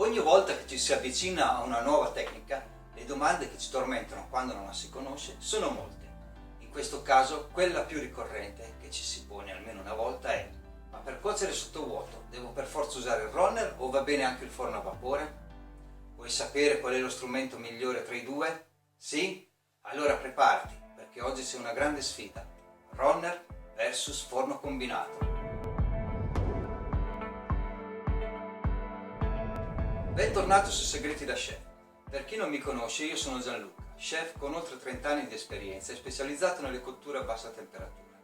Ogni volta che ci si avvicina a una nuova tecnica, le domande che ci tormentano quando non la si conosce sono molte. In questo caso, quella più ricorrente che ci si pone almeno una volta è: ma per cuocere sottovuoto devo per forza usare il runner o va bene anche il forno a vapore? Vuoi sapere qual è lo strumento migliore tra i due? Sì? Allora preparati, perché oggi c'è una grande sfida: runner versus forno combinato. Bentornato su Segreti da Chef. Per chi non mi conosce, io sono Gianluca, chef con oltre 30 anni di esperienza e specializzato nelle cotture a bassa temperatura.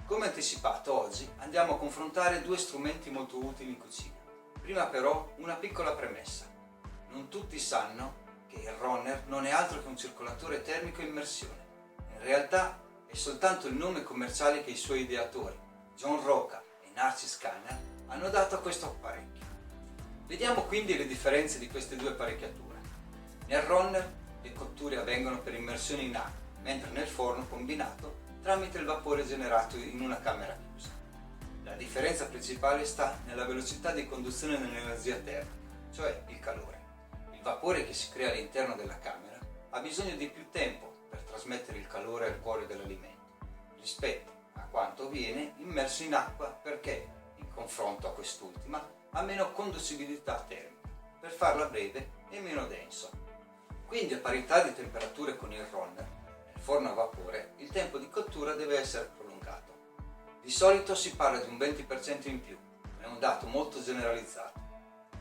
Come anticipato, oggi andiamo a confrontare due strumenti molto utili in cucina. Prima però una piccola premessa. Non tutti sanno che il runner non è altro che un circolatore termico a immersione. In realtà è soltanto il nome commerciale che i suoi ideatori, John Roca e Narcis Scanner, hanno dato a questo apparecchio. Vediamo quindi le differenze di queste due apparecchiature. Nel runner le cotture avvengono per immersione in acqua, mentre nel forno combinato tramite il vapore generato in una camera chiusa. La differenza principale sta nella velocità di conduzione dell'energia termica, cioè il calore. Il vapore che si crea all'interno della camera ha bisogno di più tempo per trasmettere il calore al cuore dell'alimento, rispetto a quanto viene immerso in acqua perché, in confronto a quest'ultima, ha meno conducibilità termica, per farla breve e meno denso. Quindi a parità di temperature con il runner, nel forno a vapore il tempo di cottura deve essere prolungato. Di solito si parla di un 20% in più, ma è un dato molto generalizzato.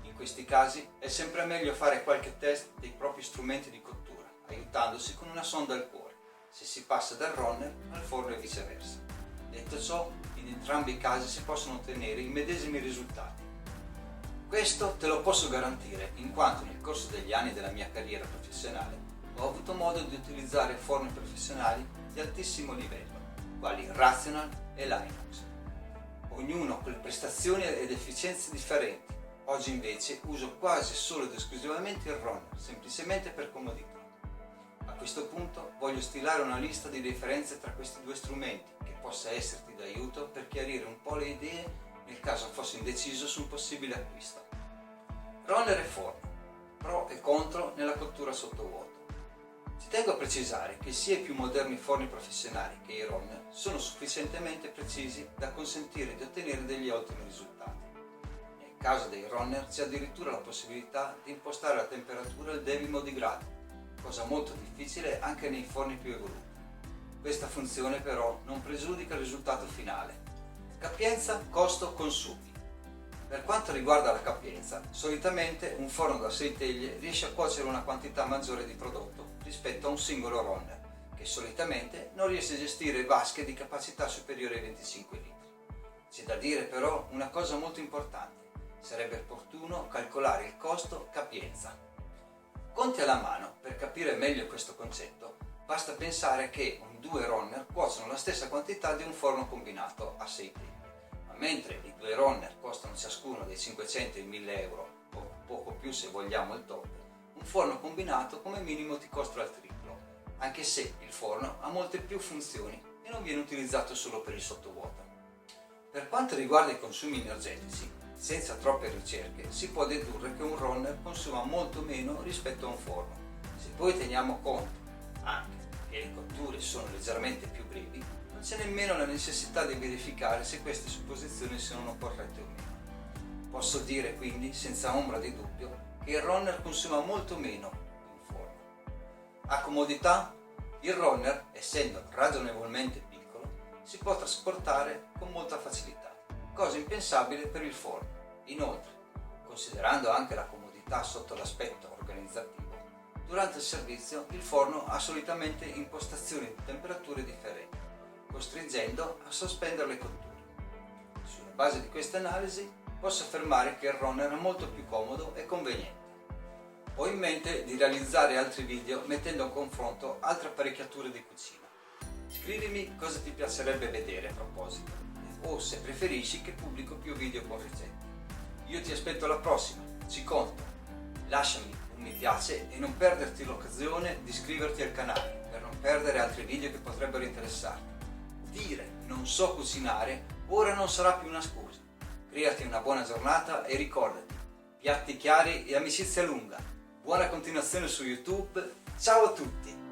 In questi casi è sempre meglio fare qualche test dei propri strumenti di cottura, aiutandosi con una sonda al cuore, se si passa dal runner al forno e viceversa. Detto ciò, in entrambi i casi si possono ottenere i medesimi risultati. Questo te lo posso garantire, in quanto nel corso degli anni della mia carriera professionale ho avuto modo di utilizzare forni professionali di altissimo livello, quali Rational e Linux. Ognuno con prestazioni ed efficienze differenti. Oggi invece uso quasi solo ed esclusivamente il runner, semplicemente per comodità. A questo punto voglio stilare una lista di differenze tra questi due strumenti che possa esserti d'aiuto per chiarire un po' le idee nel caso fossi indeciso su un possibile acquisto. Runner e forno, pro e contro nella cottura sottovuoto. Ci tengo a precisare che sia i più moderni forni professionali che i runner sono sufficientemente precisi da consentire di ottenere degli ottimi risultati. Nel caso dei runner c'è addirittura la possibilità di impostare la temperatura al decimo di grado, cosa molto difficile anche nei forni più evoluti. Questa funzione però non pregiudica il risultato finale. Capienza, costo, consumi. Per quanto riguarda la capienza, solitamente un forno da 6 teglie riesce a cuocere una quantità maggiore di prodotto rispetto a un singolo runner, che solitamente non riesce a gestire vasche di capacità superiore ai 25 litri. C'è da dire però una cosa molto importante: sarebbe opportuno calcolare il costo capienza. Conti alla mano, per capire meglio questo concetto, basta pensare che due runner cuociono la stessa quantità di un forno combinato a 6 teglie. Ma mentre i due runner costano ciascuno dai 500 ai 1000 euro, o poco più se vogliamo il top, un forno combinato come minimo ti costa il triplo, anche se il forno ha molte più funzioni e non viene utilizzato solo per il sottovuoto. Per quanto riguarda i consumi energetici, senza troppe ricerche si può dedurre che un runner consuma molto meno rispetto a un forno. Se poi teniamo conto anche che le cotture sono leggermente più brevi, non c'è nemmeno la necessità di verificare se queste supposizioni siano corrette o meno. Posso dire quindi senza ombra di dubbio che il runner consuma molto meno di un forno. A comodità, il runner, essendo ragionevolmente piccolo, si può trasportare con molta facilità, cosa impensabile per il forno. Inoltre, considerando anche la comodità sotto l'aspetto organizzativo, durante il servizio il forno ha solitamente impostazioni di temperature differenti, costringendo a sospendere le cotture. Sulla base di queste analisi posso affermare che il runner è molto più comodo e conveniente. Ho in mente di realizzare altri video mettendo a confronto altre apparecchiature di cucina. Scrivimi cosa ti piacerebbe vedere a proposito, o se preferisci che pubblico più video con ricette. Io ti aspetto alla prossima, ci conto. Lasciami un mi piace e non perderti l'occasione di iscriverti al canale per non perdere altri video che potrebbero interessarti. Dire non so cucinare ora non sarà più una scusa. Creati una buona giornata e ricordati, piatti chiari e amicizia lunga. Buona continuazione su YouTube, ciao a tutti!